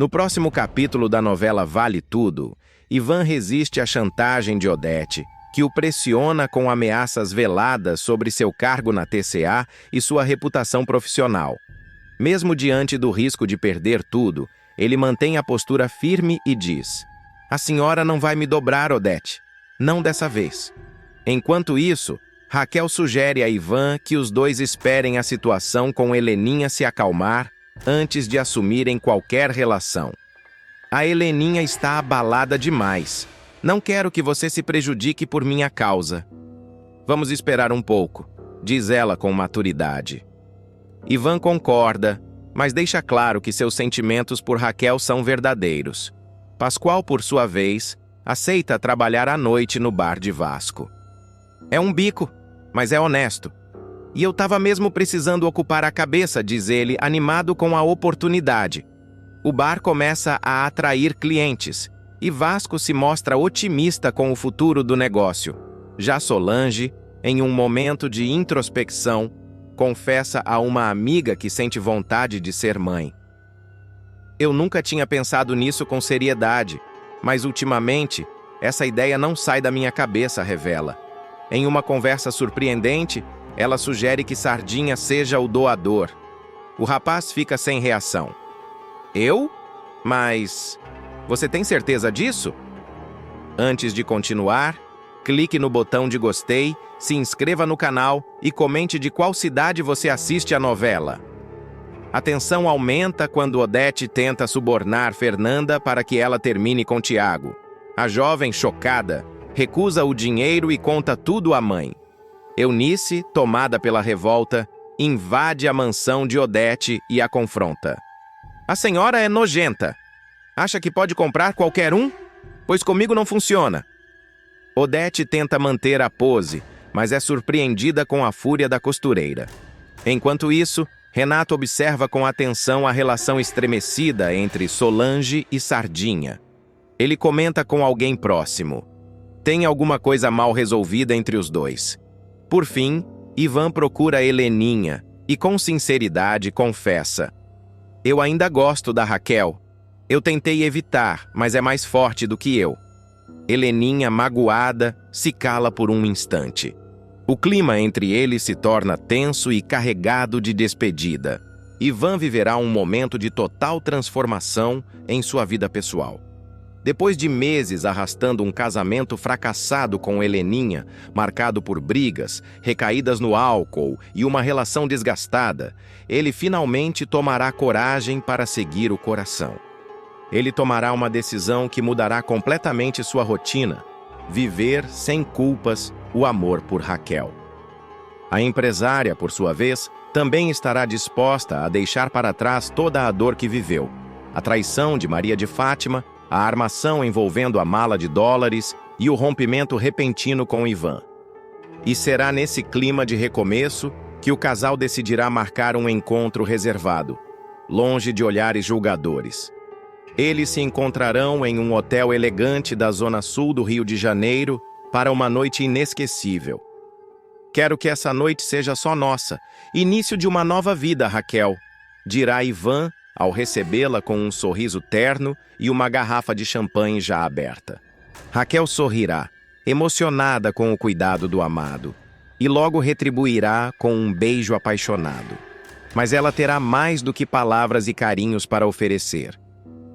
No próximo capítulo da novela Vale Tudo, Ivan resiste à chantagem de Odete, que o pressiona com ameaças veladas sobre seu cargo na TCA e sua reputação profissional. Mesmo diante do risco de perder tudo, ele mantém a postura firme e diz: "A senhora não vai me dobrar, Odete. Não dessa vez." Enquanto isso, Raquel sugere a Ivan que os dois esperem a situação com Heleninha se acalmar antes de assumirem qualquer relação. "A Heleninha está abalada demais. Não quero que você se prejudique por minha causa." "Vamos esperar um pouco", diz ela com maturidade. Ivan concorda, mas deixa claro que seus sentimentos por Raquel são verdadeiros. Pascoal, por sua vez, aceita trabalhar à noite no bar de Vasco. "É um bico, mas é honesto. E eu estava mesmo precisando ocupar a cabeça", diz ele, animado com a oportunidade. O bar começa a atrair clientes, e Vasco se mostra otimista com o futuro do negócio. Já Solange, em um momento de introspecção, confessa a uma amiga que sente vontade de ser mãe. "Eu nunca tinha pensado nisso com seriedade, mas ultimamente, essa ideia não sai da minha cabeça", revela. Em uma conversa surpreendente, ela sugere que Sardinha seja o doador. O rapaz fica sem reação. "Eu? Mas você tem certeza disso?" Antes de continuar, clique no botão de gostei, se inscreva no canal e comente de qual cidade você assiste a novela. A tensão aumenta quando Odete tenta subornar Fernanda para que ela termine com Tiago. A jovem, chocada, recusa o dinheiro e conta tudo à mãe. Eunice, tomada pela revolta, invade a mansão de Odete e a confronta. "A senhora é nojenta. Acha que pode comprar qualquer um? Pois comigo não funciona." Odete tenta manter a pose, mas é surpreendida com a fúria da costureira. Enquanto isso, Renato observa com atenção a relação estremecida entre Solange e Sardinha. Ele comenta com alguém próximo: tem alguma coisa mal resolvida entre os dois. Por fim, Ivan procura Heleninha e, com sinceridade, confessa: "Eu ainda gosto da Raquel. Eu tentei evitar, mas é mais forte do que eu." Heleninha, magoada, se cala por um instante. O clima entre eles se torna tenso e carregado de despedida. Ivan viverá um momento de total transformação em sua vida pessoal. Depois de meses arrastando um casamento fracassado com Heleninha, marcado por brigas, recaídas no álcool e uma relação desgastada, ele finalmente tomará coragem para seguir o coração. Ele tomará uma decisão que mudará completamente sua rotina: viver sem culpas o amor por Raquel. A empresária, por sua vez, também estará disposta a deixar para trás toda a dor que viveu: a traição de Maria de Fátima, a armação envolvendo a mala de dólares e o rompimento repentino com Ivan. E será nesse clima de recomeço que o casal decidirá marcar um encontro reservado, longe de olhares julgadores. Eles se encontrarão em um hotel elegante da zona sul do Rio de Janeiro para uma noite inesquecível. "Quero que essa noite seja só nossa, início de uma nova vida, Raquel", dirá Ivan ao recebê-la com um sorriso terno e uma garrafa de champanhe já aberta. Raquel sorrirá, emocionada com o cuidado do amado, e logo retribuirá com um beijo apaixonado. Mas ela terá mais do que palavras e carinhos para oferecer.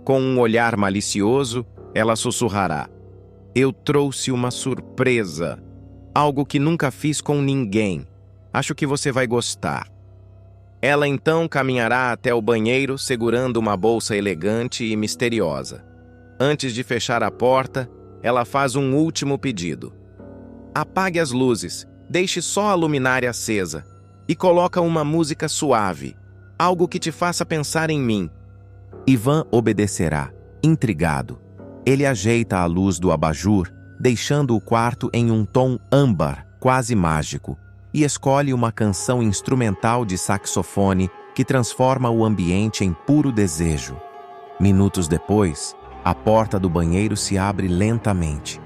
Com um olhar malicioso, ela sussurrará: "Eu trouxe uma surpresa, algo que nunca fiz com ninguém. Acho que você vai gostar." Ela então caminhará até o banheiro segurando uma bolsa elegante e misteriosa. Antes de fechar a porta, ela faz um último pedido: "Apague as luzes, deixe só a luminária acesa e coloca uma música suave, algo que te faça pensar em mim." Ivan obedecerá, intrigado. Ele ajeita a luz do abajur, deixando o quarto em um tom âmbar, quase mágico, e escolhe uma canção instrumental de saxofone que transforma o ambiente em puro desejo. Minutos depois, a porta do banheiro se abre lentamente.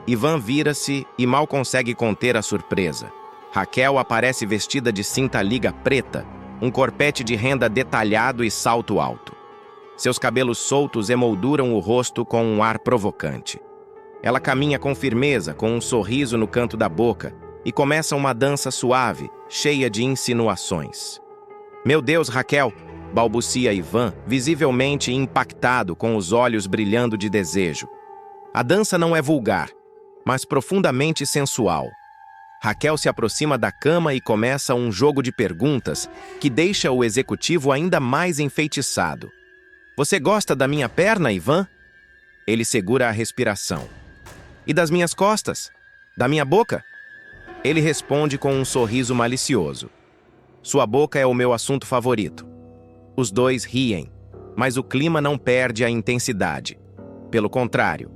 Ivan vira-se e mal consegue conter a surpresa. Raquel aparece vestida de cinta-liga preta, um corpete de renda detalhado e salto alto. Seus cabelos soltos emolduram o rosto com um ar provocante. Ela caminha com firmeza, com um sorriso no canto da boca, e começa uma dança suave, cheia de insinuações. Meu Deus, Raquel! Balbucia Ivan, visivelmente impactado, com os olhos brilhando de desejo. A dança não é vulgar, mas profundamente sensual. Raquel se aproxima da cama e começa um jogo de perguntas que deixa o executivo ainda mais enfeitiçado. Você gosta da minha perna, Ivan? Ele segura a respiração. E das minhas costas? Da minha boca? Ele responde com um sorriso malicioso. Sua boca é o meu assunto favorito. Os dois riem, mas o clima não perde a intensidade. Pelo contrário,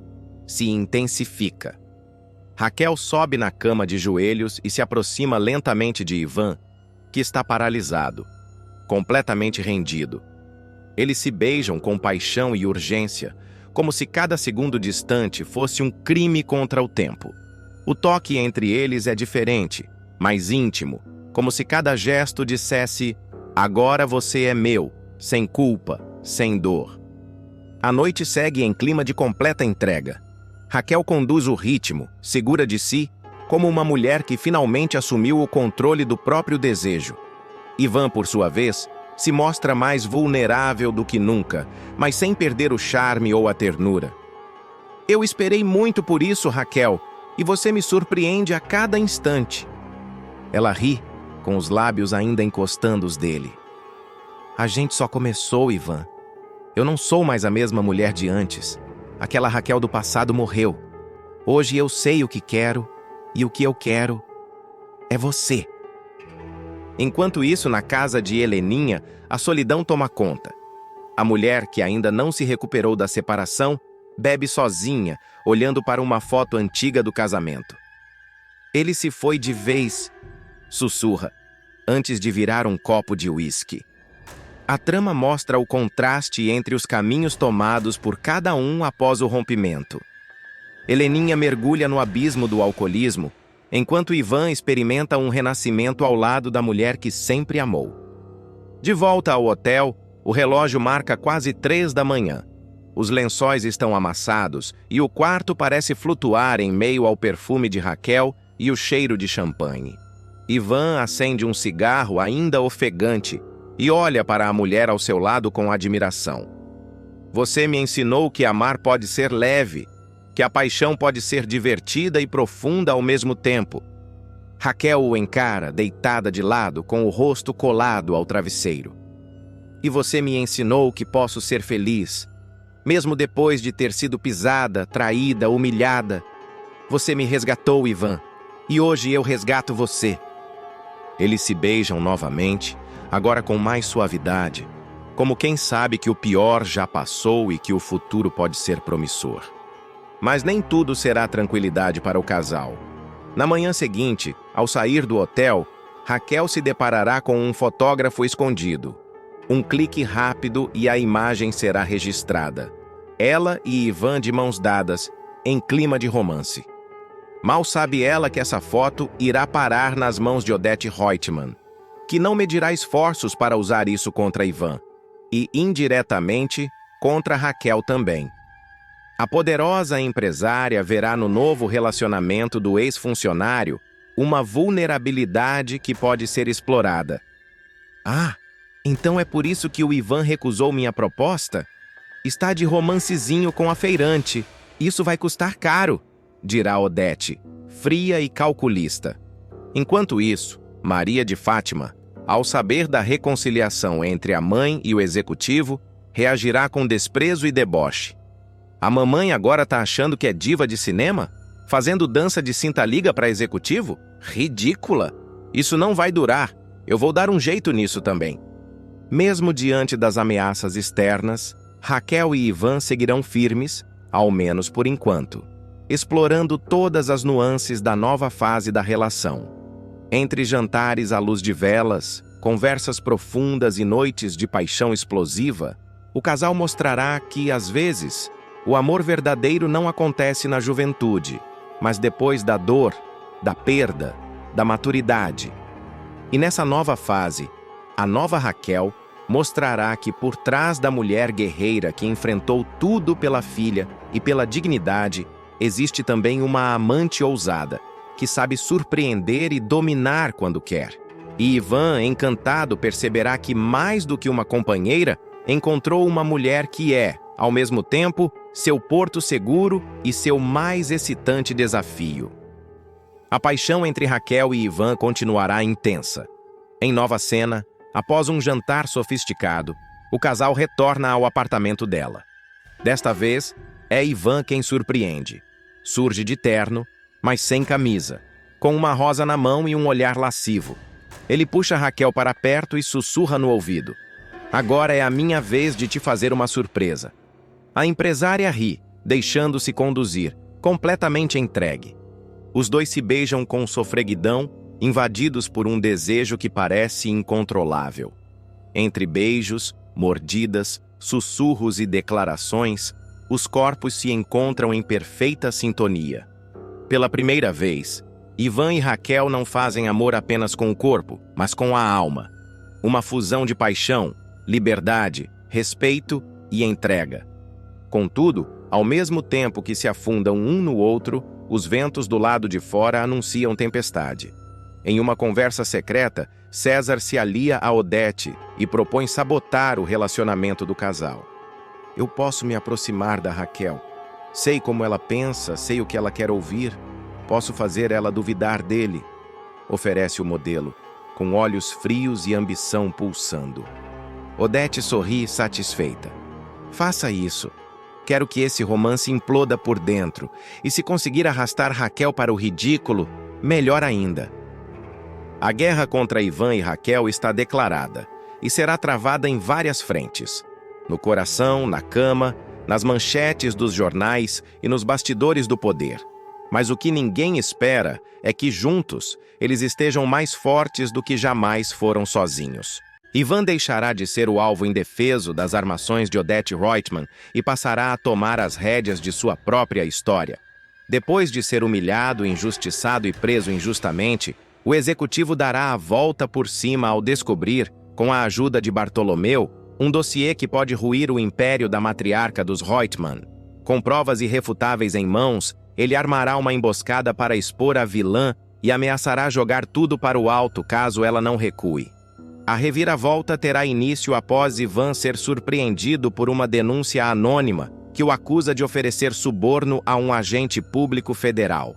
se intensifica. Raquel sobe na cama de joelhos e se aproxima lentamente de Ivan, que está paralisado, completamente rendido. Eles se beijam com paixão e urgência, como se cada segundo distante fosse um crime contra o tempo. O toque entre eles é diferente, mais íntimo, como se cada gesto dissesse: agora você é meu, sem culpa, sem dor. A noite segue em clima de completa entrega. Raquel conduz o ritmo, segura de si, como uma mulher que finalmente assumiu o controle do próprio desejo. Ivan, por sua vez, se mostra mais vulnerável do que nunca, mas sem perder o charme ou a ternura. Eu esperei muito por isso, Raquel, e você me surpreende a cada instante. Ela ri, com os lábios ainda encostando os dele. A gente só começou, Ivan. Eu não sou mais a mesma mulher de antes. Aquela Raquel do passado morreu. Hoje eu sei o que quero, e o que eu quero é você. Enquanto isso, na casa de Heleninha, a solidão toma conta. A mulher, que ainda não se recuperou da separação, bebe sozinha, olhando para uma foto antiga do casamento. Ele se foi de vez, sussurra, antes de virar um copo de uísque. A trama mostra o contraste entre os caminhos tomados por cada um após o rompimento. Heleninha mergulha no abismo do alcoolismo, enquanto Ivan experimenta um renascimento ao lado da mulher que sempre amou. De volta ao hotel, o relógio marca quase 3 da manhã. Os lençóis estão amassados e o quarto parece flutuar em meio ao perfume de Raquel e o cheiro de champanhe. Ivan acende um cigarro ainda ofegante e olha para a mulher ao seu lado com admiração. Você me ensinou que amar pode ser leve, que a paixão pode ser divertida e profunda ao mesmo tempo. Raquel o encara, deitada de lado, com o rosto colado ao travesseiro. E você me ensinou que posso ser feliz, mesmo depois de ter sido pisada, traída, humilhada. Você me resgatou, Ivan, e hoje eu resgato você. Eles se beijam novamente, agora com mais suavidade, como quem sabe que o pior já passou e que o futuro pode ser promissor. Mas nem tudo será tranquilidade para o casal. Na manhã seguinte, ao sair do hotel, Raquel se deparará com um fotógrafo escondido. Um clique rápido e a imagem será registrada. Ela e Ivan de mãos dadas, em clima de romance. Mal sabe ela que essa foto irá parar nas mãos de Odete Reutemann, que não medirá esforços para usar isso contra Ivan, e, indiretamente, contra Raquel também. A poderosa empresária verá no novo relacionamento do ex-funcionário uma vulnerabilidade que pode ser explorada. Ah, então é por isso que o Ivan recusou minha proposta? Está de romancezinho com a feirante. Isso vai custar caro, dirá Odete, fria e calculista. Enquanto isso, Maria de Fátima, ao saber da reconciliação entre a mãe e o executivo, reagirá com desprezo e deboche. A mamãe agora tá achando que é diva de cinema? Fazendo dança de cinta-liga para executivo? Ridícula! Isso não vai durar. Eu vou dar um jeito nisso também. Mesmo diante das ameaças externas, Raquel e Ivan seguirão firmes, ao menos por enquanto, explorando todas as nuances da nova fase da relação. Entre jantares à luz de velas, conversas profundas e noites de paixão explosiva, o casal mostrará que, às vezes, o amor verdadeiro não acontece na juventude, mas depois da dor, da perda, da maturidade. E nessa nova fase, a nova Raquel mostrará que por trás da mulher guerreira que enfrentou tudo pela filha e pela dignidade, existe também uma amante ousada, que sabe surpreender e dominar quando quer. E Ivan, encantado, perceberá que mais do que uma companheira, encontrou uma mulher que é, ao mesmo tempo, seu porto seguro e seu mais excitante desafio. A paixão entre Raquel e Ivan continuará intensa. Em nova cena, após um jantar sofisticado, o casal retorna ao apartamento dela. Desta vez, é Ivan quem surpreende. Surge de terno, mas sem camisa, com uma rosa na mão e um olhar lascivo. Ele puxa Raquel para perto e sussurra no ouvido: "Agora é a minha vez de te fazer uma surpresa." A empresária ri, deixando-se conduzir, completamente entregue. Os dois se beijam com sofreguidão, invadidos por um desejo que parece incontrolável. Entre beijos, mordidas, sussurros e declarações, os corpos se encontram em perfeita sintonia. Pela primeira vez, Ivan e Raquel não fazem amor apenas com o corpo, mas com a alma. Uma fusão de paixão, liberdade, respeito e entrega. Contudo, ao mesmo tempo que se afundam um no outro, os ventos do lado de fora anunciam tempestade. Em uma conversa secreta, César se alia a Odete e propõe sabotar o relacionamento do casal. "Eu posso me aproximar da Raquel. Sei como ela pensa, sei o que ela quer ouvir. Posso fazer ela duvidar dele", oferece o modelo, com olhos frios e ambição pulsando. Odete sorri satisfeita. "Faça isso. Quero que esse romance imploda por dentro, e se conseguir arrastar Raquel para o ridículo, melhor ainda." A guerra contra Ivan e Raquel está declarada, e será travada em várias frentes. No coração, na cama, nas manchetes dos jornais e nos bastidores do poder. Mas o que ninguém espera é que juntos eles estejam mais fortes do que jamais foram sozinhos. Ivan deixará de ser o alvo indefeso das armações de Odete Roitman e passará a tomar as rédeas de sua própria história. Depois de ser humilhado, injustiçado e preso injustamente, o executivo dará a volta por cima ao descobrir, com a ajuda de Bartolomeu, um dossiê que pode ruir o império da matriarca dos Roitman. Com provas irrefutáveis em mãos, ele armará uma emboscada para expor a vilã e ameaçará jogar tudo para o alto caso ela não recue. A reviravolta terá início após Ivan ser surpreendido por uma denúncia anônima que o acusa de oferecer suborno a um agente público federal.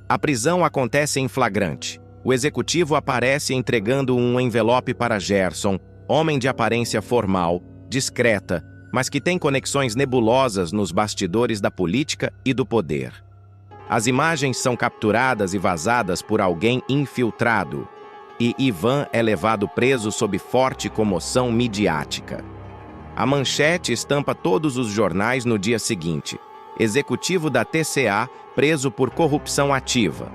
A prisão acontece em flagrante. O executivo aparece entregando um envelope para Gerson, homem de aparência formal, discreta, mas que tem conexões nebulosas nos bastidores da política e do poder. As imagens são capturadas e vazadas por alguém infiltrado, e Ivan é levado preso sob forte comoção midiática. A manchete estampa todos os jornais no dia seguinte: executivo da TCA preso por corrupção ativa.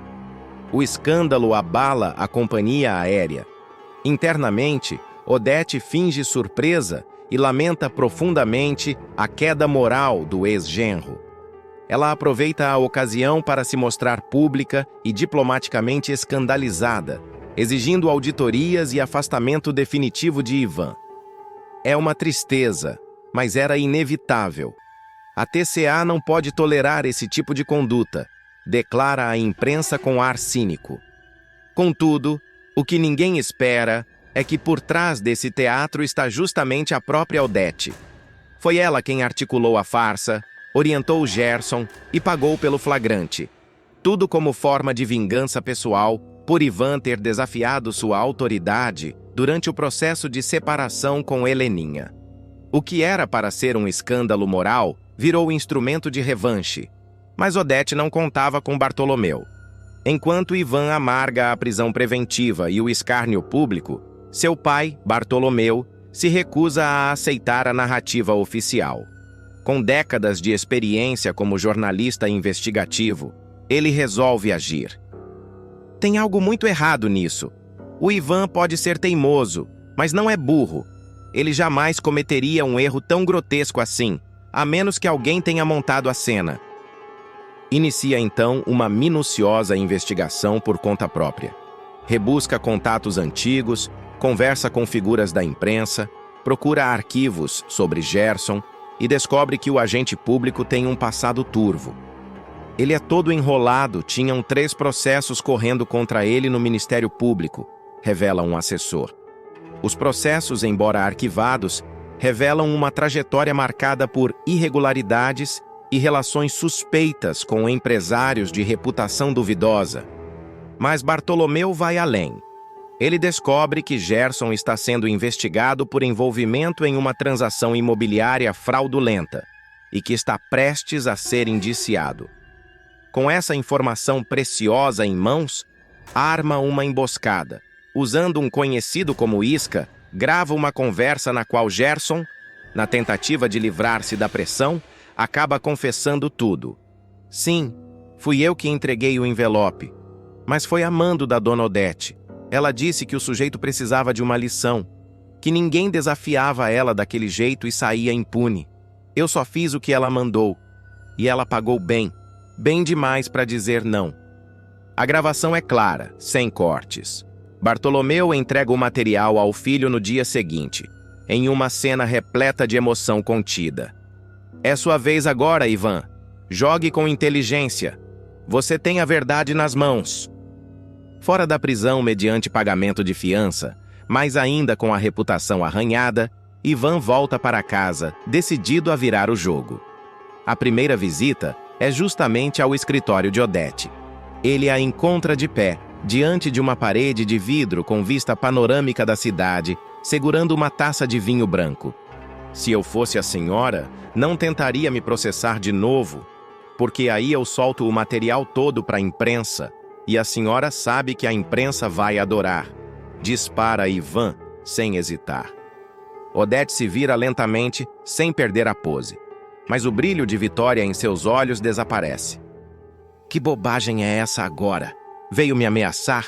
O escândalo abala a companhia aérea. Internamente, Odete finge surpresa e lamenta profundamente a queda moral do ex-genro. Ela aproveita a ocasião para se mostrar pública e diplomaticamente escandalizada, exigindo auditorias e afastamento definitivo de Ivan. É uma tristeza, mas era inevitável. A TCA não pode tolerar esse tipo de conduta, declara a imprensa com ar cínico. Contudo, o que ninguém espera é que por trás desse teatro está justamente a própria Odete. Foi ela quem articulou a farsa, orientou Gerson e pagou pelo flagrante. Tudo como forma de vingança pessoal por Ivan ter desafiado sua autoridade durante o processo de separação com Heleninha. O que era para ser um escândalo moral virou instrumento de revanche. Mas Odete não contava com Bartolomeu. Enquanto Ivan amarga a prisão preventiva e o escárnio público, seu pai, Bartolomeu, se recusa a aceitar a narrativa oficial. Com décadas de experiência como jornalista investigativo, ele resolve agir. Tem algo muito errado nisso. O Ivan pode ser teimoso, mas não é burro. Ele jamais cometeria um erro tão grotesco assim, a menos que alguém tenha montado a cena. Inicia então uma minuciosa investigação por conta própria. Rebusca contatos antigos, conversa com figuras da imprensa, procura arquivos sobre Gerson e descobre que o agente público tem um passado turvo. Ele é todo enrolado, tinham 3 processos correndo contra ele no Ministério Público, revela um assessor. Os processos, embora arquivados, revelam uma trajetória marcada por irregularidades e relações suspeitas com empresários de reputação duvidosa. Mas Bartolomeu vai além. Ele descobre que Gerson está sendo investigado por envolvimento em uma transação imobiliária fraudulenta e que está prestes a ser indiciado. Com essa informação preciosa em mãos, arma uma emboscada. Usando um conhecido como Isca, grava uma conversa na qual Gerson, na tentativa de livrar-se da pressão, acaba confessando tudo. Sim, fui eu que entreguei o envelope, mas foi a mando da dona Odete. Ela disse que o sujeito precisava de uma lição, que ninguém desafiava ela daquele jeito e saía impune. Eu só fiz o que ela mandou, e ela pagou bem, bem demais para dizer não. A gravação é clara, sem cortes. Bartolomeu entrega o material ao filho no dia seguinte, em uma cena repleta de emoção contida. É sua vez agora, Ivan. Jogue com inteligência. Você tem a verdade nas mãos. Fora da prisão mediante pagamento de fiança, mas ainda com a reputação arranhada, Ivan volta para casa, decidido a virar o jogo. A primeira visita é justamente ao escritório de Odete. Ele a encontra de pé, diante de uma parede de vidro com vista panorâmica da cidade, segurando uma taça de vinho branco. Se eu fosse a senhora, não tentaria me processar de novo, porque aí eu solto o material todo para a imprensa, e a senhora sabe que a imprensa vai adorar. Dispara Ivan, sem hesitar. Odete se vira lentamente, sem perder a pose. Mas o brilho de vitória em seus olhos desaparece. Que bobagem é essa agora? Veio me ameaçar?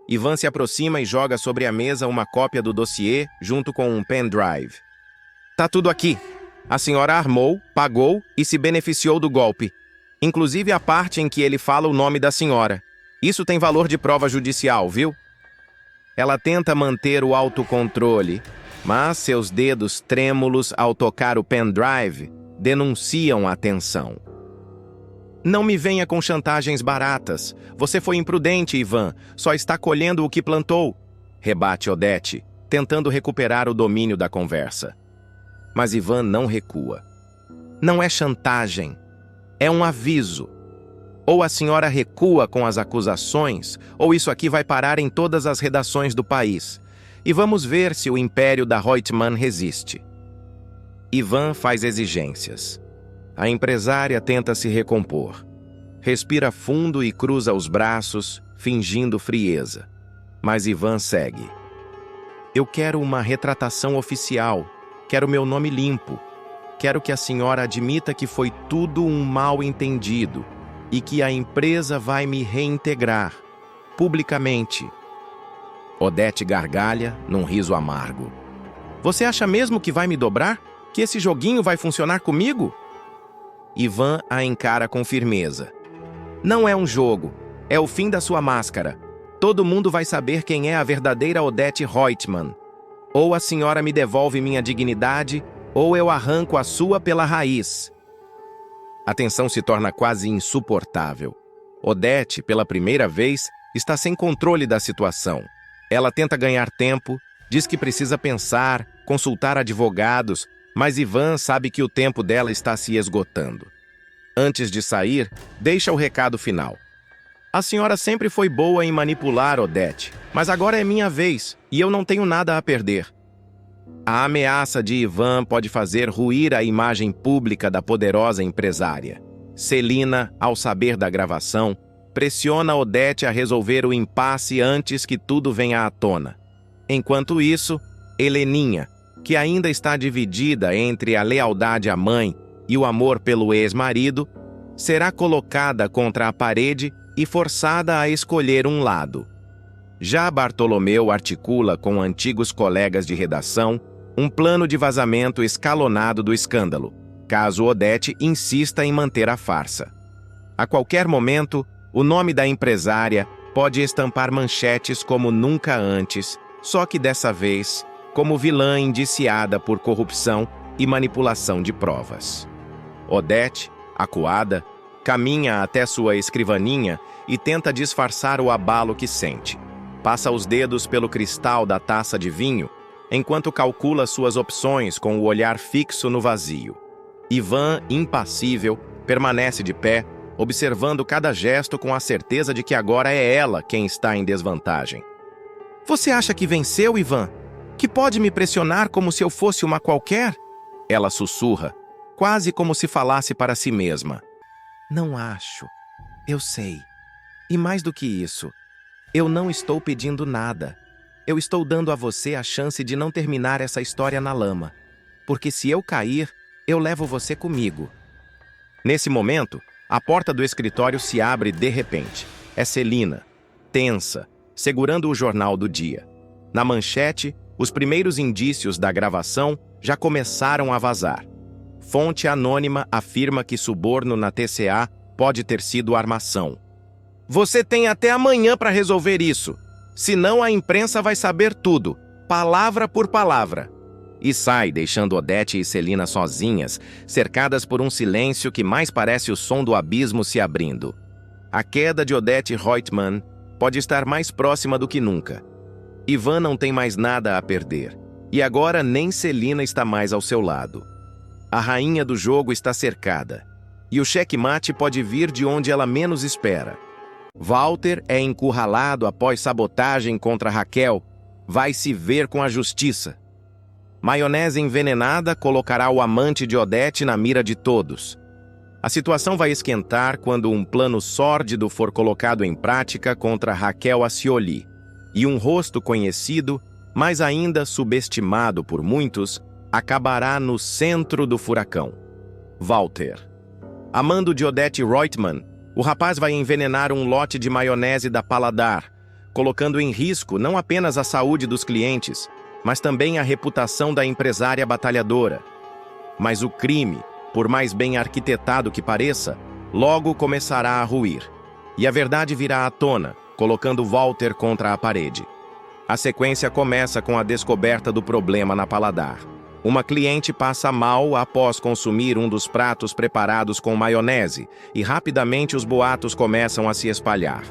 Ivan se aproxima e joga sobre a mesa uma cópia do dossiê junto com um pendrive. Tá tudo aqui. A senhora armou, pagou e se beneficiou do golpe. Inclusive a parte em que ele fala o nome da senhora. Isso tem valor de prova judicial, viu? Ela tenta manter o autocontrole, mas seus dedos trêmulos ao tocar o pendrive denunciam a tensão. Não me venha com chantagens baratas. Você foi imprudente, Ivan. Só está colhendo o que plantou, rebate Odete, tentando recuperar o domínio da conversa. Mas Ivan não recua. Não é chantagem. É um aviso. Ou a senhora recua com as acusações, ou isso aqui vai parar em todas as redações do país. E vamos ver se o império da Reutemann resiste. Ivan faz exigências. A empresária tenta se recompor. Respira fundo e cruza os braços, fingindo frieza. Mas Ivan segue. Eu quero uma retratação oficial. Quero meu nome limpo. Quero que a senhora admita que foi tudo um mal-entendido e que a empresa vai me reintegrar, publicamente. Odete gargalha num riso amargo. Você acha mesmo que vai me dobrar? Que esse joguinho vai funcionar comigo? Ivan a encara com firmeza. Não é um jogo, é o fim da sua máscara. Todo mundo vai saber quem é a verdadeira Odete Reutemann. Ou a senhora me devolve minha dignidade, ou eu arranco a sua pela raiz. A tensão se torna quase insuportável. Odete, pela primeira vez, está sem controle da situação. Ela tenta ganhar tempo, diz que precisa pensar, consultar advogados, mas Ivan sabe que o tempo dela está se esgotando. Antes de sair, deixa o recado final. A senhora sempre foi boa em manipular, Odete, mas agora é minha vez e eu não tenho nada a perder. A ameaça de Ivan pode fazer ruir a imagem pública da poderosa empresária. Celina, ao saber da gravação, pressiona Odete a resolver o impasse antes que tudo venha à tona. Enquanto isso, Heleninha, que ainda está dividida entre a lealdade à mãe e o amor pelo ex-marido, será colocada contra a parede e forçada a escolher um lado. Já Bartolomeu articula com antigos colegas de redação um plano de vazamento escalonado do escândalo, caso Odete insista em manter a farsa. A qualquer momento, o nome da empresária pode estampar manchetes como nunca antes, só que dessa vez como vilã indiciada por corrupção e manipulação de provas. Odete, acuada, caminha até sua escrivaninha e tenta disfarçar o abalo que sente. Passa os dedos pelo cristal da taça de vinho, enquanto calcula suas opções com o olhar fixo no vazio. Ivan, impassível, permanece de pé, observando cada gesto com a certeza de que agora é ela quem está em desvantagem. Você acha que venceu, Ivan? Que pode me pressionar como se eu fosse uma qualquer? Ela sussurra, quase como se falasse para si mesma. Não acho. Eu sei. E mais do que isso, eu não estou pedindo nada. Eu estou dando a você a chance de não terminar essa história na lama. Porque se eu cair, eu levo você comigo. Nesse momento, a porta do escritório se abre de repente. É Celina, tensa, segurando o jornal do dia. Na manchete, os primeiros indícios da gravação já começaram a vazar. Fonte anônima afirma que suborno na TCA pode ter sido armação. Você tem até amanhã para resolver isso. Senão a imprensa vai saber tudo, palavra por palavra. E sai, deixando Odete e Celina sozinhas, cercadas por um silêncio que mais parece o som do abismo se abrindo. A queda de Odete Reutemann pode estar mais próxima do que nunca. Ivan não tem mais nada a perder, e agora nem Celina está mais ao seu lado. A rainha do jogo está cercada, e o checkmate pode vir de onde ela menos espera. Walter é encurralado após sabotagem contra Raquel, vai se ver com a justiça. Maionese envenenada colocará o amante de Odete na mira de todos. A situação vai esquentar quando um plano sórdido for colocado em prática contra Raquel Ascioli, e um rosto conhecido, mas ainda subestimado por muitos, acabará no centro do furacão. Walter. Amando de Odete Reutemann, o rapaz vai envenenar um lote de maionese da Paladar, colocando em risco não apenas a saúde dos clientes, mas também a reputação da empresária batalhadora. Mas o crime, por mais bem arquitetado que pareça, logo começará a ruir. E a verdade virá à tona, colocando Walter contra a parede. A sequência começa com a descoberta do problema na Paladar. Uma cliente passa mal após consumir um dos pratos preparados com maionese, e rapidamente os boatos começam a se espalhar.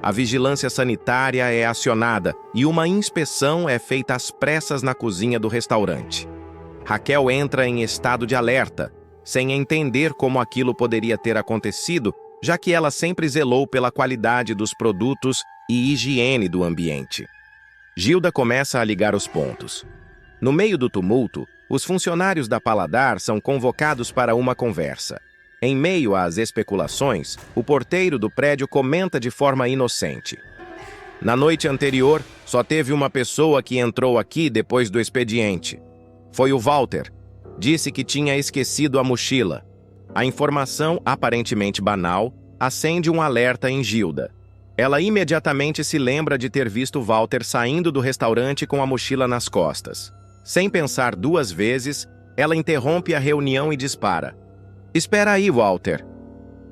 A vigilância sanitária é acionada e uma inspeção é feita às pressas na cozinha do restaurante. Raquel entra em estado de alerta, sem entender como aquilo poderia ter acontecido, já que ela sempre zelou pela qualidade dos produtos e higiene do ambiente. Gilda começa a ligar os pontos. No meio do tumulto, os funcionários da Paladar são convocados para uma conversa. Em meio às especulações, o porteiro do prédio comenta de forma inocente. Na noite anterior, só teve uma pessoa que entrou aqui depois do expediente. Foi o Walter. Disse que tinha esquecido a mochila. A informação, aparentemente banal, acende um alerta em Gilda. Ela imediatamente se lembra de ter visto Walter saindo do restaurante com a mochila nas costas. Sem pensar duas vezes, ela interrompe a reunião e dispara. Espera aí, Walter.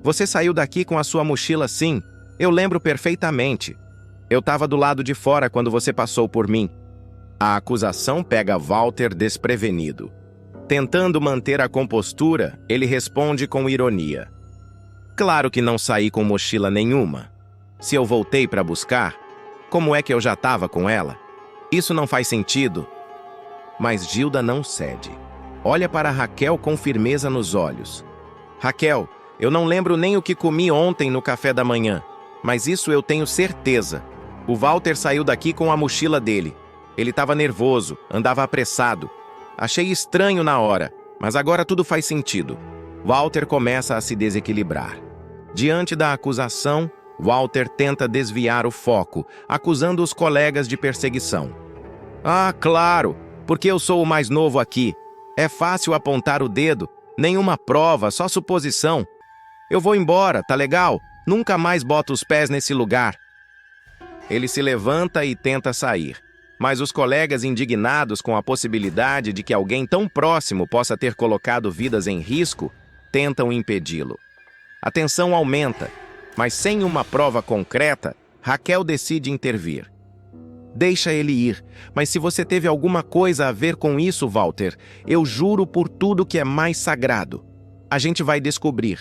Você saiu daqui com a sua mochila, sim. Eu lembro perfeitamente. Eu estava do lado de fora quando você passou por mim. A acusação pega Walter desprevenido. Tentando manter a compostura, ele responde com ironia. Claro que não saí com mochila nenhuma. Se eu voltei para buscar, como é que eu já estava com ela? Isso não faz sentido. Mas Gilda não cede. Olha para Raquel com firmeza nos olhos. Raquel, eu não lembro nem o que comi ontem no café da manhã, mas isso eu tenho certeza. O Walter saiu daqui com a mochila dele. Ele estava nervoso, andava apressado. Achei estranho na hora, mas agora tudo faz sentido. Walter começa a se desequilibrar. Diante da acusação, Walter tenta desviar o foco, acusando os colegas de perseguição. Ah, claro, porque eu sou o mais novo aqui. É fácil apontar o dedo, nenhuma prova, só suposição. Eu vou embora, tá legal? Nunca mais boto os pés nesse lugar. Ele se levanta e tenta sair, mas os colegas, indignados com a possibilidade de que alguém tão próximo possa ter colocado vidas em risco, tentam impedi-lo. A tensão aumenta, mas sem uma prova concreta, Raquel decide intervir. Deixa ele ir. Mas se você teve alguma coisa a ver com isso, Walter, eu juro por tudo que é mais sagrado. A gente vai descobrir.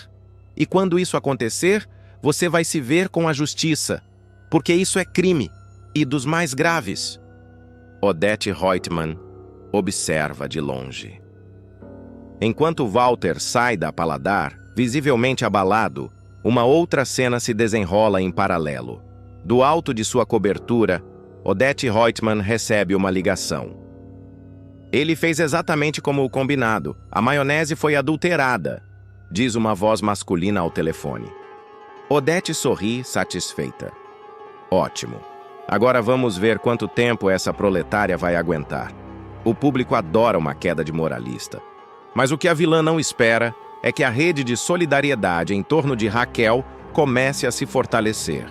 E quando isso acontecer, você vai se ver com a justiça. Porque isso é crime. E dos mais graves. Odette Reutemann observa de longe. Enquanto Walter sai da Paladar, visivelmente abalado, uma outra cena se desenrola em paralelo. Do alto de sua cobertura, Odette Reutemann recebe uma ligação. Ele fez exatamente como o combinado. A maionese foi adulterada, diz uma voz masculina ao telefone. Odette sorri, satisfeita. Ótimo. Agora vamos ver quanto tempo essa proletária vai aguentar. O público adora uma queda de moralista. Mas o que a vilã não espera é que a rede de solidariedade em torno de Raquel comece a se fortalecer.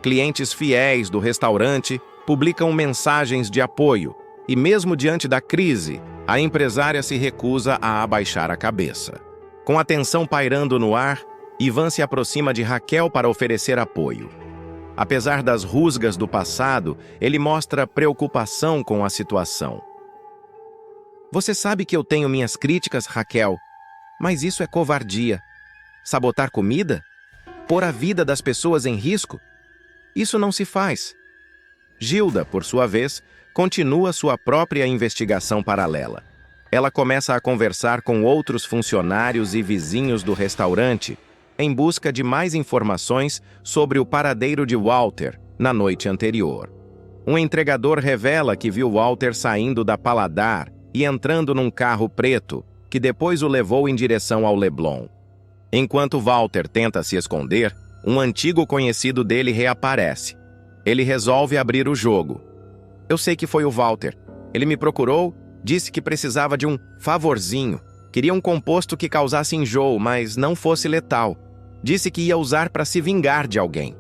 Clientes fiéis do restaurante publicam mensagens de apoio, e mesmo diante da crise, a empresária se recusa a abaixar a cabeça. Com a tensão pairando no ar, Ivan se aproxima de Raquel para oferecer apoio. Apesar das rusgas do passado, ele mostra preocupação com a situação. Você sabe que eu tenho minhas críticas, Raquel, mas isso é covardia. Sabotar comida? Pôr a vida das pessoas em risco? Isso não se faz. Gilda, por sua vez, continua sua própria investigação paralela. Ela começa a conversar com outros funcionários e vizinhos do restaurante em busca de mais informações sobre o paradeiro de Walter na noite anterior. Um entregador revela que viu Walter saindo da Paladar e entrando num carro preto, que depois o levou em direção ao Leblon. Enquanto Walter tenta se esconder, um antigo conhecido dele reaparece. Ele resolve abrir o jogo. Eu sei que foi o Walter. Ele me procurou, disse que precisava de um favorzinho. Queria um composto que causasse enjoo, mas não fosse letal. Disse que ia usar para se vingar de alguém.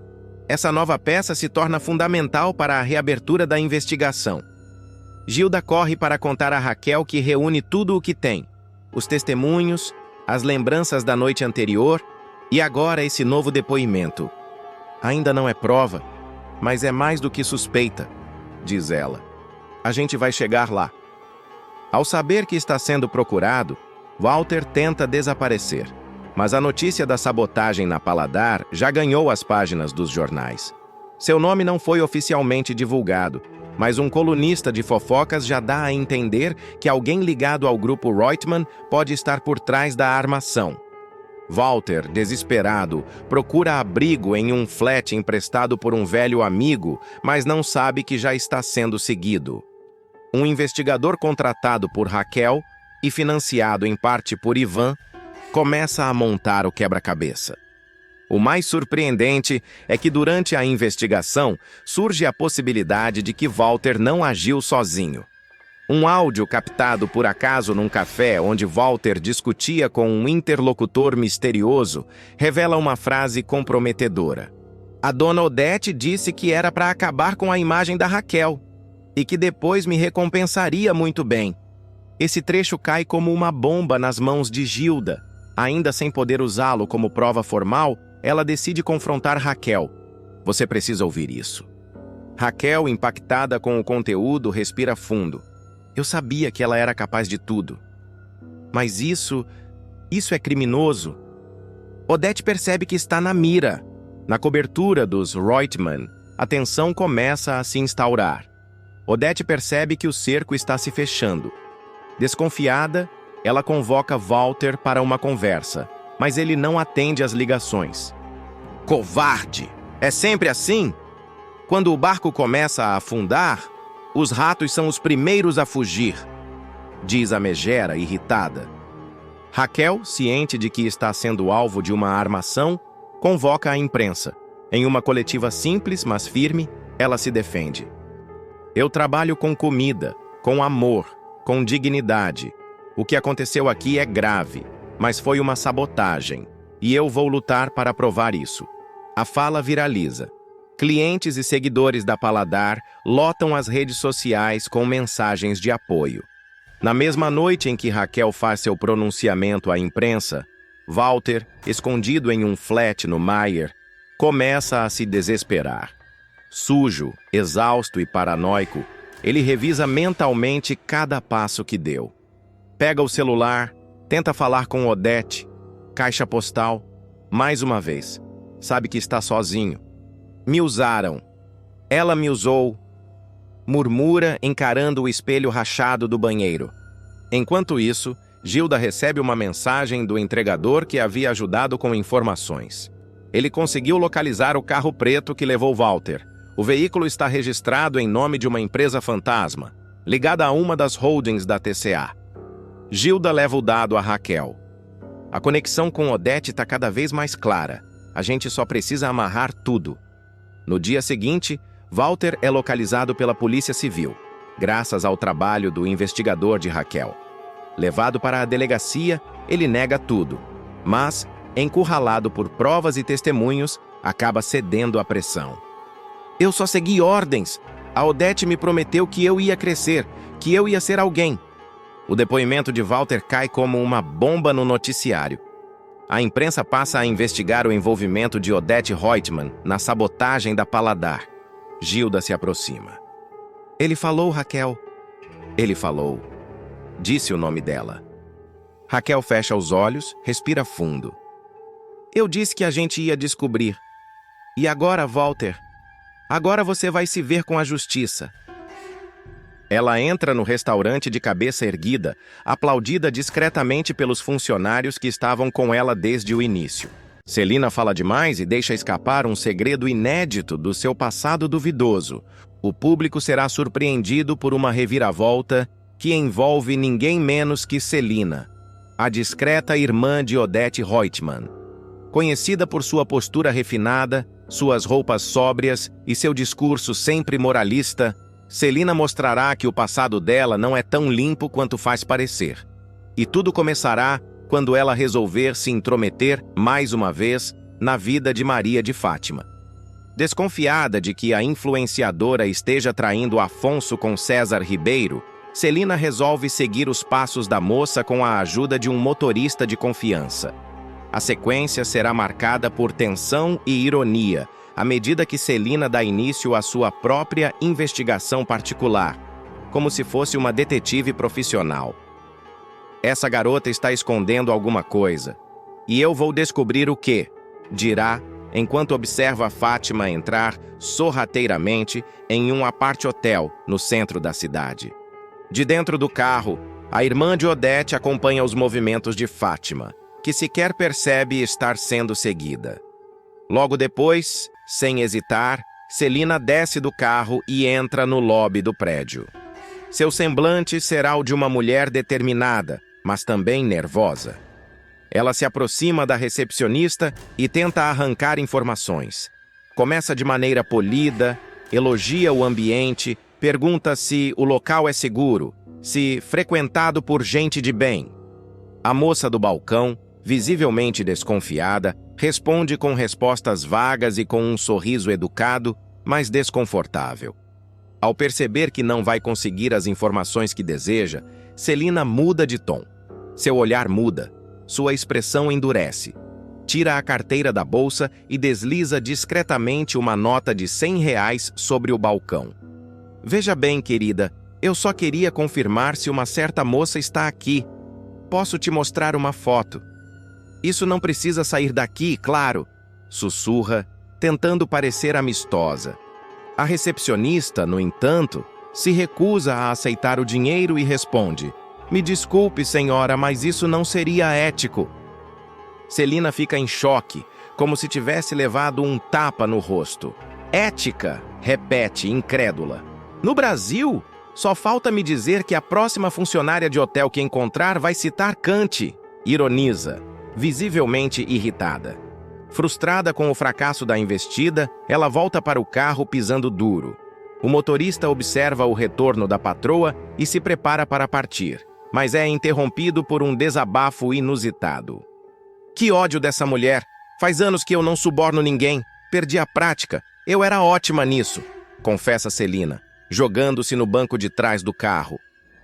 Essa nova peça se torna fundamental para a reabertura da investigação. Gilda corre para contar a Raquel que reúne tudo o que tem. Os testemunhos, as lembranças da noite anterior e agora esse novo depoimento. Ainda não é prova, mas é mais do que suspeita, diz ela. A gente vai chegar lá. Ao saber que está sendo procurado, Walter tenta desaparecer. Mas a notícia da sabotagem na Paladar já ganhou as páginas dos jornais. Seu nome não foi oficialmente divulgado, mas um colunista de fofocas já dá a entender que alguém ligado ao grupo Reutemann pode estar por trás da armação. Walter, desesperado, procura abrigo em um flat emprestado por um velho amigo, mas não sabe que já está sendo seguido. Um investigador contratado por Raquel e financiado em parte por Ivan começa a montar o quebra-cabeça. O mais surpreendente é que durante a investigação surge a possibilidade de que Walter não agiu sozinho. Um áudio captado por acaso num café onde Walter discutia com um interlocutor misterioso revela uma frase comprometedora. A dona Odette disse que era para acabar com a imagem da Raquel e que depois me recompensaria muito bem. Esse trecho cai como uma bomba nas mãos de Gilda. Ainda sem poder usá-lo como prova formal, ela decide confrontar Raquel. Você precisa ouvir isso. Raquel, impactada com o conteúdo, respira fundo. Eu sabia que ela era capaz de tudo. Mas isso é criminoso. Odette percebe que está na mira. Na cobertura dos Reutemann, a tensão começa a se instaurar. Odette percebe que o cerco está se fechando. Desconfiada, ela convoca Walter para uma conversa, mas ele não atende às ligações. Covarde! É sempre assim? Quando o barco começa a afundar, os ratos são os primeiros a fugir, diz a megera, irritada. Raquel, ciente de que está sendo alvo de uma armação, convoca a imprensa. Em uma coletiva simples, mas firme, ela se defende. Eu trabalho com comida, com amor, com dignidade. O que aconteceu aqui é grave, mas foi uma sabotagem, e eu vou lutar para provar isso. A fala viraliza. Clientes e seguidores da Paladar lotam as redes sociais com mensagens de apoio. Na mesma noite em que Raquel faz seu pronunciamento à imprensa, Walter, escondido em um flat no Maier, começa a se desesperar. Sujo, exausto e paranoico, ele revisa mentalmente cada passo que deu. Pega o celular, tenta falar com Odete, caixa postal, mais uma vez. Sabe que está sozinho. Me usaram. Ela me usou. Murmura encarando o espelho rachado do banheiro. Enquanto isso, Gilda recebe uma mensagem do entregador que havia ajudado com informações. Ele conseguiu localizar o carro preto que levou Walter. O veículo está registrado em nome de uma empresa fantasma, ligada a uma das holdings da TCA. Gilda leva o dado a Raquel. A conexão com Odete está cada vez mais clara. A gente só precisa amarrar tudo. No dia seguinte, Walter é localizado pela Polícia Civil, graças ao trabalho do investigador de Raquel. Levado para a delegacia, ele nega tudo, mas, encurralado por provas e testemunhos, acaba cedendo à pressão. Eu só segui ordens. A Odete me prometeu que eu ia crescer, que eu ia ser alguém. O depoimento de Walter cai como uma bomba no noticiário. A imprensa passa a investigar o envolvimento de Odete Reutemann na sabotagem da Paladar. Gilda se aproxima. Ele falou, Raquel. Ele falou. Disse o nome dela. Raquel fecha os olhos, respira fundo. Eu disse que a gente ia descobrir. E agora, Walter? Agora você vai se ver com a justiça. Ela entra no restaurante de cabeça erguida, aplaudida discretamente pelos funcionários que estavam com ela desde o início. Celina fala demais e deixa escapar um segredo inédito do seu passado duvidoso. O público será surpreendido por uma reviravolta que envolve ninguém menos que Celina, a discreta irmã de Odete Reutemann. Conhecida por sua postura refinada, suas roupas sóbrias e seu discurso sempre moralista, Celina mostrará que o passado dela não é tão limpo quanto faz parecer. E tudo começará quando ela resolver se intrometer, mais uma vez, na vida de Maria de Fátima. Desconfiada de que a influenciadora esteja traindo Afonso com César Ribeiro, Celina resolve seguir os passos da moça com a ajuda de um motorista de confiança. A sequência será marcada por tensão e ironia, à medida que Celina dá início à sua própria investigação particular, como se fosse uma detetive profissional. Essa garota está escondendo alguma coisa, e eu vou descobrir o quê, dirá, enquanto observa Fátima entrar sorrateiramente em um apart-hotel no centro da cidade. De dentro do carro, a irmã de Odete acompanha os movimentos de Fátima, que sequer percebe estar sendo seguida. Logo depois, sem hesitar, Celina desce do carro e entra no lobby do prédio. Seu semblante será o de uma mulher determinada, mas também nervosa. Ela se aproxima da recepcionista e tenta arrancar informações. Começa de maneira polida, elogia o ambiente, pergunta se o local é seguro, se frequentado por gente de bem. A moça do balcão, visivelmente desconfiada, responde com respostas vagas e com um sorriso educado, mas desconfortável. Ao perceber que não vai conseguir as informações que deseja, Celina muda de tom. Seu olhar muda, sua expressão endurece. Tira a carteira da bolsa e desliza discretamente uma nota de R$ 100 sobre o balcão. Veja bem, querida, eu só queria confirmar se uma certa moça está aqui. Posso te mostrar uma foto. Isso não precisa sair daqui, claro, sussurra, tentando parecer amistosa. A recepcionista, no entanto, se recusa a aceitar o dinheiro e responde: Me desculpe, senhora, mas isso não seria ético. Celina fica em choque, como se tivesse levado um tapa no rosto. Ética, repete, incrédula. No Brasil, só falta me dizer que a próxima funcionária de hotel que encontrar vai citar Kant, ironiza, visivelmente irritada. Frustrada com o fracasso da investida, ela volta para o carro pisando duro. O motorista observa o retorno da patroa e se prepara para partir, mas é interrompido por um desabafo inusitado. Que ódio dessa mulher! Faz anos que eu não suborno ninguém. Perdi a prática. Eu era ótima nisso, confessa Celina, jogando-se no banco de trás do carro.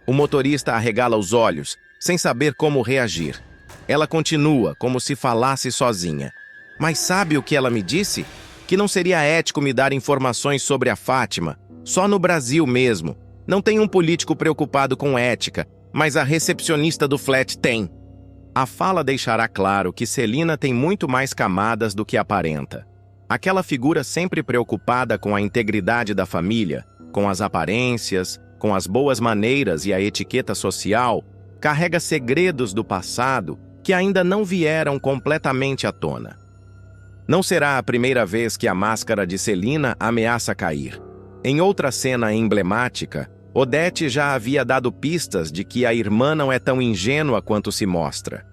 O motorista arregala os olhos, sem saber como reagir. Ela continua, como se falasse sozinha. Mas sabe o que ela me disse? que não seria ético me dar informações sobre a Fátima. Só no Brasil mesmo. Não tem um político preocupado com ética, mas a recepcionista do flat tem. A fala deixará claro que Celina tem muito mais camadas do que aparenta. Aquela figura sempre preocupada com a integridade da família, com as aparências, com as boas maneiras e a etiqueta social, carrega segredos do passado que ainda não vieram completamente à tona. Não será a primeira vez que a máscara de Celina ameaça cair. Em outra cena emblemática, Odete já havia dado pistas de que a irmã não é tão ingênua quanto se mostra.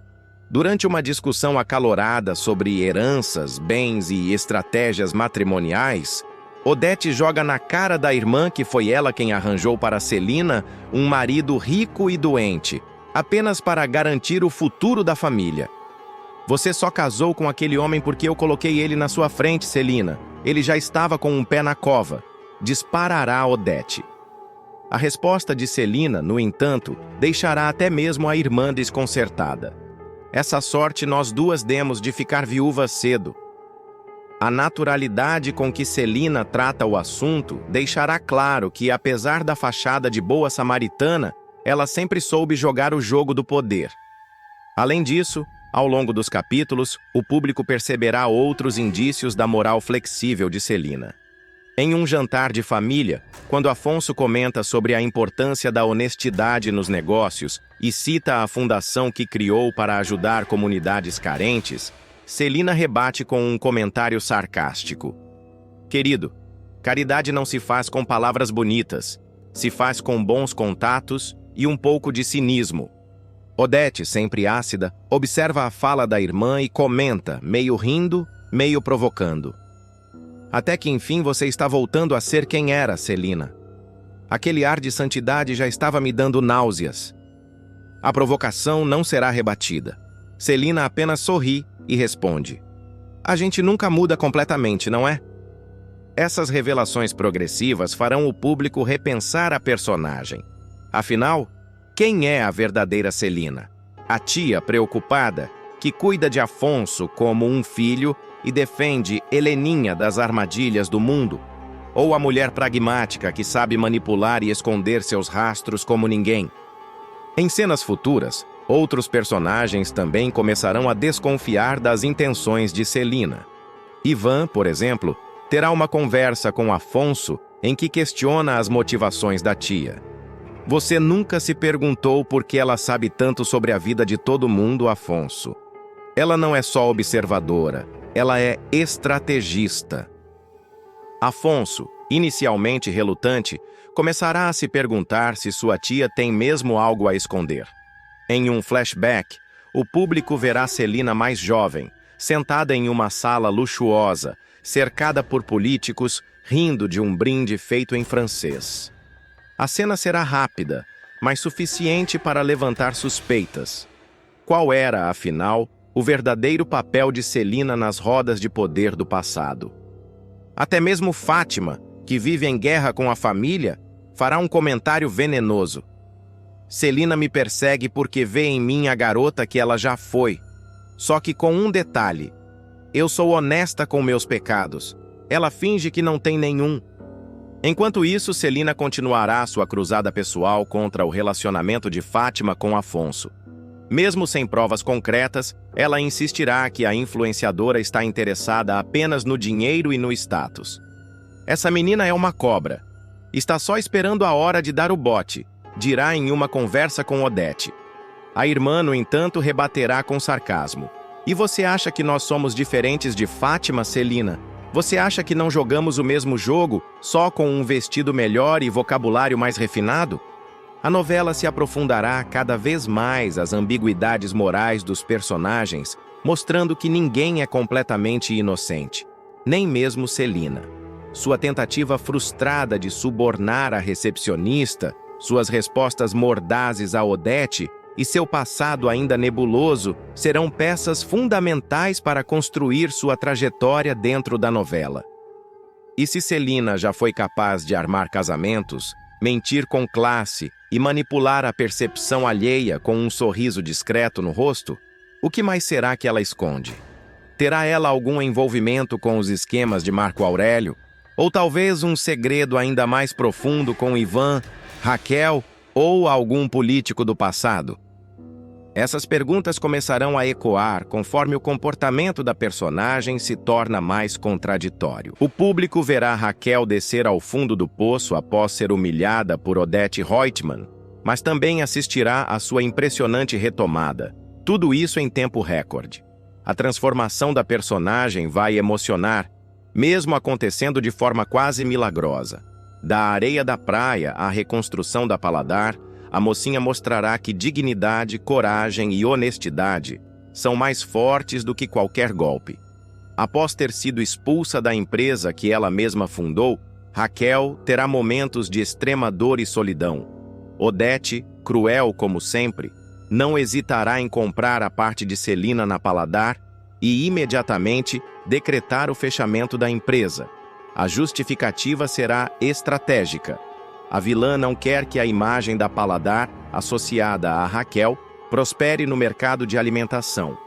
Durante uma discussão acalorada sobre heranças, bens e estratégias matrimoniais, Odete joga na cara da irmã que foi ela quem arranjou para Celina um marido rico e doente, apenas para garantir o futuro da família. Você só casou com aquele homem porque eu coloquei ele na sua frente, Celina. Ele já estava com um pé na cova. Disparará Odete. A resposta de Celina, no entanto, deixará até mesmo a irmã desconcertada. Essa sorte nós duas demos de ficar viúvas cedo. A naturalidade com que Celina trata o assunto deixará claro que, apesar da fachada de boa samaritana, ela sempre soube jogar o jogo do poder. Além disso, ao longo dos capítulos, o público perceberá outros indícios da moral flexível de Celina. Em um jantar de família, quando Afonso comenta sobre a importância da honestidade nos negócios e cita a fundação que criou para ajudar comunidades carentes, Celina rebate com um comentário sarcástico. Querido, caridade não se faz com palavras bonitas, se faz com bons contatos e um pouco de cinismo. Odete, sempre ácida, observa a fala da irmã e comenta, meio rindo, meio provocando. Até que enfim você está voltando a ser quem era, Celina. Aquele ar de santidade já estava me dando náuseas. A provocação não será rebatida. Celina apenas sorri e responde. A gente nunca muda completamente, não é? Essas revelações progressivas farão o público repensar a personagem. Afinal, quem é a verdadeira Celina? A tia preocupada, que cuida de Afonso como um filho e defende Heleninha das armadilhas do mundo? Ou a mulher pragmática que sabe manipular e esconder seus rastros como ninguém? Em cenas futuras, outros personagens também começarão a desconfiar das intenções de Celina. Ivan, por exemplo, terá uma conversa com Afonso em que questiona as motivações da tia. Você nunca se perguntou por que ela sabe tanto sobre a vida de todo mundo, Afonso. Ela não é só observadora, ela é estrategista. Afonso, inicialmente relutante, começará a se perguntar se sua tia tem mesmo algo a esconder. Em um flashback, o público verá Celina mais jovem, sentada em uma sala luxuosa, cercada por políticos, rindo de um brinde feito em francês. A cena será rápida, mas suficiente para levantar suspeitas. Qual era, afinal, o verdadeiro papel de Celina nas rodas de poder do passado? Até mesmo Fátima, que vive em guerra com a família, fará um comentário venenoso. Celina me persegue porque vê em mim a garota que ela já foi. Só que com um detalhe. Eu sou honesta com meus pecados. Ela finge que não tem nenhum. Enquanto isso, Celina continuará sua cruzada pessoal contra o relacionamento de Fátima com Afonso. Mesmo sem provas concretas, ela insistirá que a influenciadora está interessada apenas no dinheiro e no status. Essa menina é uma cobra. Está só esperando a hora de dar o bote, dirá em uma conversa com Odete. A irmã, no entanto, rebaterá com sarcasmo. E você acha que nós somos diferentes de Fátima, Celina? Você acha que não jogamos o mesmo jogo, só com um vestido melhor e vocabulário mais refinado? A novela se aprofundará cada vez mais as ambiguidades morais dos personagens, mostrando que ninguém é completamente inocente, nem mesmo Celina. Sua tentativa frustrada de subornar a recepcionista, suas respostas mordazes a Odete e seu passado ainda nebuloso serão peças fundamentais para construir sua trajetória dentro da novela. E se Celina já foi capaz de armar casamentos, mentir com classe e manipular a percepção alheia com um sorriso discreto no rosto, o que mais será que ela esconde? Terá ela algum envolvimento com os esquemas de Marco Aurélio? Ou talvez um segredo ainda mais profundo com Ivan, Raquel ou algum político do passado? Essas perguntas começarão a ecoar conforme o comportamento da personagem se torna mais contraditório. O público verá Raquel descer ao fundo do poço após ser humilhada por Odette Reutemann, mas também assistirá à sua impressionante retomada. Tudo isso em tempo recorde. A transformação da personagem vai emocionar, mesmo acontecendo de forma quase milagrosa. Da areia da praia à reconstrução da Paladar, a mocinha mostrará que dignidade, coragem e honestidade são mais fortes do que qualquer golpe. Após ter sido expulsa da empresa que ela mesma fundou, Raquel terá momentos de extrema dor e solidão. Odette, cruel como sempre, não hesitará em comprar a parte de Celina na Paladar e imediatamente decretar o fechamento da empresa. A justificativa será estratégica. A vilã não quer que a imagem da Paladar, associada a Raquel, prospere no mercado de alimentação.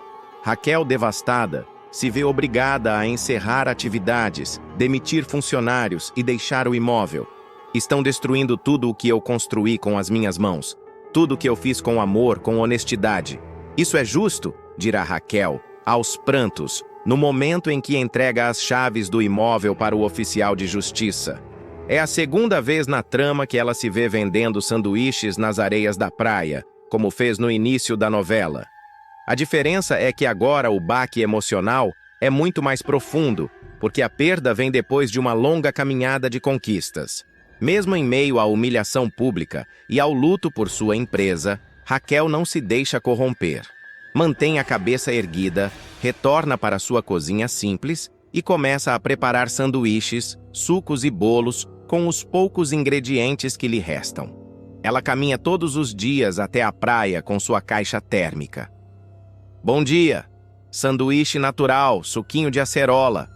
Raquel, devastada, se vê obrigada a encerrar atividades, demitir funcionários e deixar o imóvel. Estão destruindo tudo o que eu construí com as minhas mãos. Tudo o que eu fiz com amor, com honestidade. Isso é justo? Dirá Raquel, aos prantos, no momento em que entrega as chaves do imóvel para o oficial de justiça. É a segunda vez na trama que ela se vê vendendo sanduíches nas areias da praia, como fez no início da novela. A diferença é que agora o baque emocional é muito mais profundo, porque a perda vem depois de uma longa caminhada de conquistas. Mesmo em meio à humilhação pública e ao luto por sua empresa, Raquel não se deixa corromper. Mantém a cabeça erguida, retorna para sua cozinha simples e começa a preparar sanduíches, sucos e bolos com os poucos ingredientes que lhe restam. Ela caminha todos os dias até a praia com sua caixa térmica. Bom dia! Sanduíche natural, suquinho de acerola.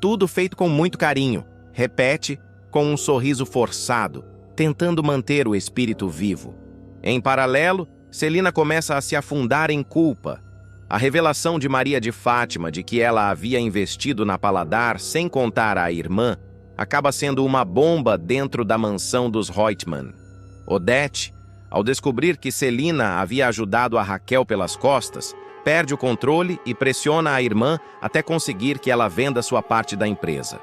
Tudo feito com muito carinho. Repete, com um sorriso forçado, tentando manter o espírito vivo. Em paralelo, Celina começa a se afundar em culpa. A revelação de Maria de Fátima de que ela havia investido na Paladar sem contar à irmã acaba sendo uma bomba dentro da mansão dos Reutemann. Odette, ao descobrir que Celina havia ajudado a Raquel pelas costas, perde o controle e pressiona a irmã até conseguir que ela venda sua parte da empresa.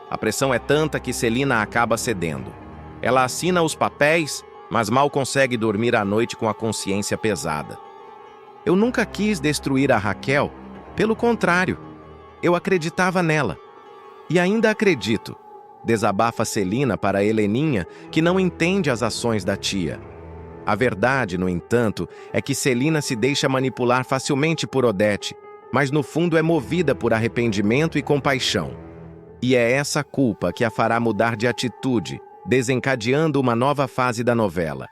A pressão é tanta que Celina acaba cedendo. Ela assina os papéis, mas mal consegue dormir à noite com a consciência pesada. Eu nunca quis destruir a Raquel, pelo contrário, eu acreditava nela. E ainda acredito, desabafa Celina para Heleninha, que não entende as ações da tia. A verdade, no entanto, é que Celina se deixa manipular facilmente por Odette, mas no fundo é movida por arrependimento e compaixão. E é essa culpa que a fará mudar de atitude, desencadeando uma nova fase da novela.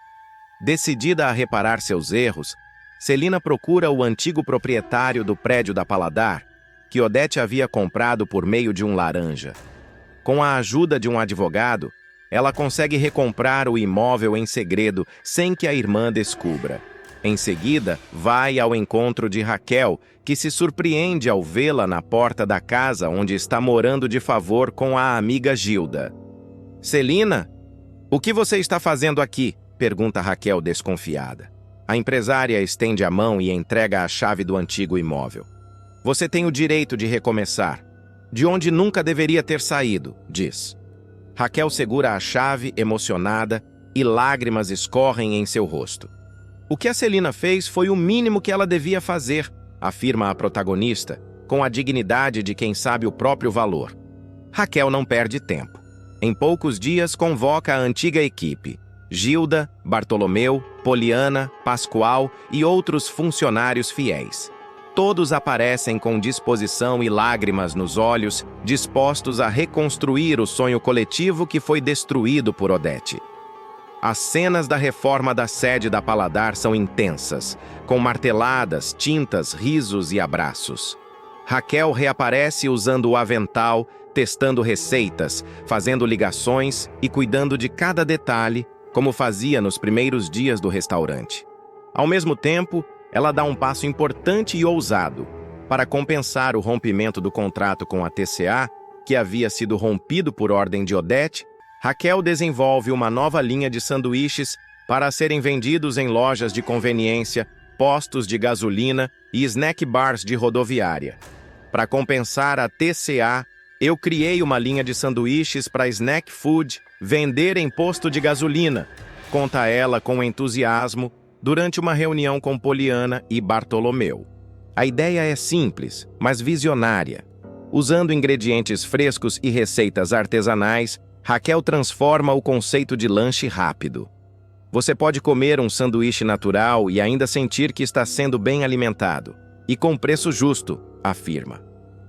Decidida a reparar seus erros, Celina procura o antigo proprietário do prédio da Paladar, que Odette havia comprado por meio de um laranja. Com a ajuda de um advogado, ela consegue recomprar o imóvel em segredo sem que a irmã descubra. Em seguida, vai ao encontro de Raquel, que se surpreende ao vê-la na porta da casa onde está morando de favor com a amiga Gilda. Celina, o que você está fazendo aqui? Pergunta Raquel desconfiada. A empresária estende a mão e entrega a chave do antigo imóvel. Você tem o direito de recomeçar, de onde nunca deveria ter saído, diz. Raquel segura a chave, emocionada, e lágrimas escorrem em seu rosto. O que a Celina fez foi o mínimo que ela devia fazer, afirma a protagonista, com a dignidade de quem sabe o próprio valor. Raquel não perde tempo. Em poucos dias, convoca a antiga equipe. Gilda, Bartolomeu, Poliana, Pascoal e outros funcionários fiéis. Todos aparecem com disposição e lágrimas nos olhos, dispostos a reconstruir o sonho coletivo que foi destruído por Odette. As cenas da reforma da sede da Paladar são intensas, com marteladas, tintas, risos e abraços. Raquel reaparece usando o avental, testando receitas, fazendo ligações e cuidando de cada detalhe, como fazia nos primeiros dias do restaurante. Ao mesmo tempo, ela dá um passo importante e ousado. Para compensar o rompimento do contrato com a TCA, que havia sido rompido por ordem de Odete, Raquel desenvolve uma nova linha de sanduíches para serem vendidos em lojas de conveniência, postos de gasolina e snack bars de rodoviária. Para compensar a TCA, eu criei uma linha de sanduíches para snack food vender em posto de gasolina, conta ela com entusiasmo durante uma reunião com Poliana e Bartolomeu. A ideia é simples, mas visionária. Usando ingredientes frescos e receitas artesanais, Raquel transforma o conceito de lanche rápido. Você pode comer um sanduíche natural e ainda sentir que está sendo bem alimentado, e com preço justo, afirma.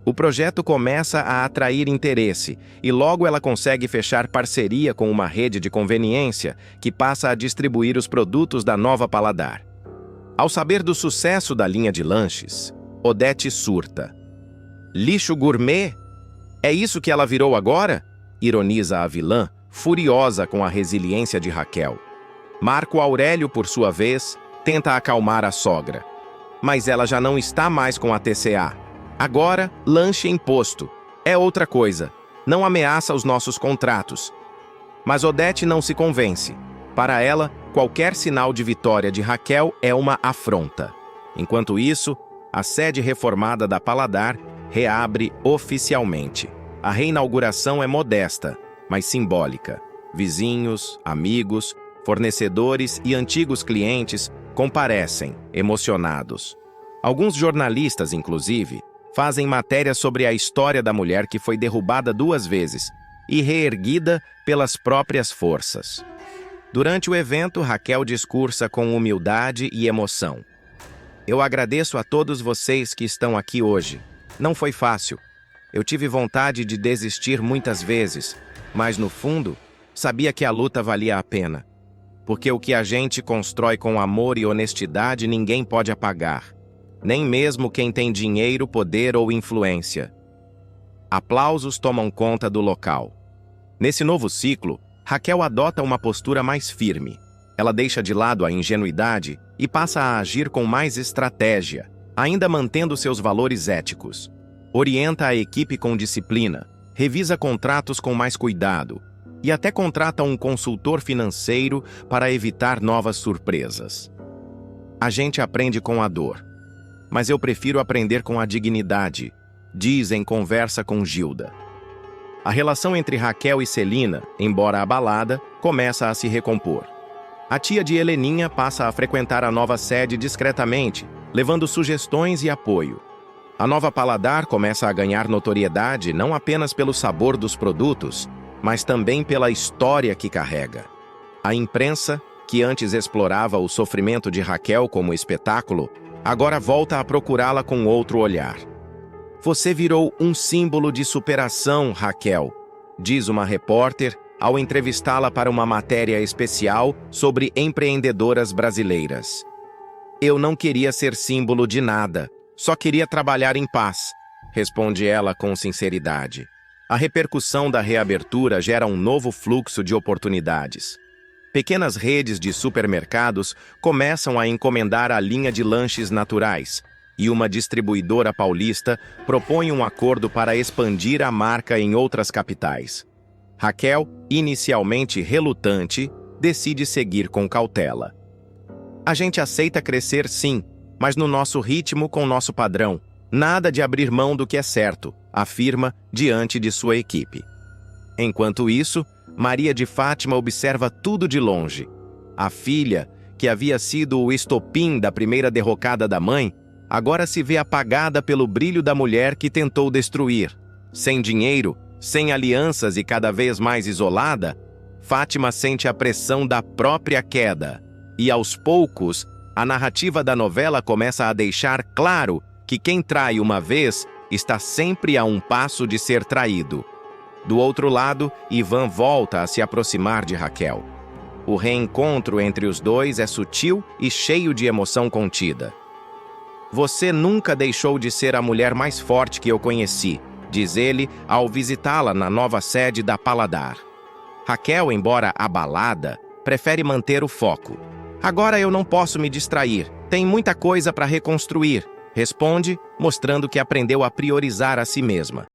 O projeto começa a atrair interesse e logo ela consegue fechar parceria com uma rede de conveniência que passa a distribuir os produtos da nova Paladar. Ao saber do sucesso da linha de lanches, Odete surta. Lixo gourmet? É isso que ela virou agora? Ironiza a vilã, furiosa com a resiliência de Raquel. Marco Aurélio, por sua vez, tenta acalmar a sogra. Mas ela já não está mais com a TCA. Agora, lanche imposto. É outra coisa. Não ameaça os nossos contratos. Mas Odete não se convence. Para ela, qualquer sinal de vitória de Raquel é uma afronta. Enquanto isso, a sede reformada da Paladar reabre oficialmente. A reinauguração é modesta, mas simbólica. Vizinhos, amigos, fornecedores e antigos clientes comparecem, emocionados. Alguns jornalistas, inclusive, fazem matérias sobre a história da mulher que foi derrubada 2 vezes e reerguida pelas próprias forças. Durante o evento, Raquel discursa com humildade e emoção. Eu agradeço a todos vocês que estão aqui hoje. Não foi fácil. Eu tive vontade de desistir muitas vezes, mas no fundo, sabia que a luta valia a pena. Porque o que a gente constrói com amor e honestidade ninguém pode apagar. Nem mesmo quem tem dinheiro, poder ou influência. Aplausos tomam conta do local. Nesse novo ciclo, Raquel adota uma postura mais firme. Ela deixa de lado a ingenuidade e passa a agir com mais estratégia, ainda mantendo seus valores éticos. Orienta a equipe com disciplina, revisa contratos com mais cuidado e até contrata um consultor financeiro para evitar novas surpresas. A gente aprende com a dor, mas eu prefiro aprender com a dignidade, diz em conversa com Gilda. A relação entre Raquel e Celina, embora abalada, começa a se recompor. A tia de Heleninha passa a frequentar a nova sede discretamente, levando sugestões e apoio. A nova Paladar começa a ganhar notoriedade não apenas pelo sabor dos produtos, mas também pela história que carrega. A imprensa, que antes explorava o sofrimento de Raquel como espetáculo, agora volta a procurá-la com outro olhar. Você virou um símbolo de superação, Raquel, diz uma repórter ao entrevistá-la para uma matéria especial sobre empreendedoras brasileiras. Eu não queria ser símbolo de nada, só queria trabalhar em paz, responde ela com sinceridade. A repercussão da reabertura gera um novo fluxo de oportunidades. Pequenas redes de supermercados começam a encomendar a linha de lanches naturais, e uma distribuidora paulista propõe um acordo para expandir a marca em outras capitais. Raquel, inicialmente relutante, decide seguir com cautela. A gente aceita crescer sim, mas no nosso ritmo com nosso padrão. Nada de abrir mão do que é certo, afirma diante de sua equipe. Enquanto isso, Maria de Fátima observa tudo de longe. A filha, que havia sido o estopim da primeira derrocada da mãe, agora se vê apagada pelo brilho da mulher que tentou destruir. Sem dinheiro, sem alianças e cada vez mais isolada, Fátima sente a pressão da própria queda. E aos poucos, a narrativa da novela começa a deixar claro que quem trai uma vez está sempre a um passo de ser traído. Do outro lado, Ivan volta a se aproximar de Raquel. O reencontro entre os dois é sutil e cheio de emoção contida. Você nunca deixou de ser a mulher mais forte que eu conheci, diz ele ao visitá-la na nova sede da Paladar. Raquel, embora abalada, prefere manter o foco. Agora eu não posso me distrair, tem muita coisa para reconstruir, Responde, mostrando que aprendeu a priorizar a si mesma.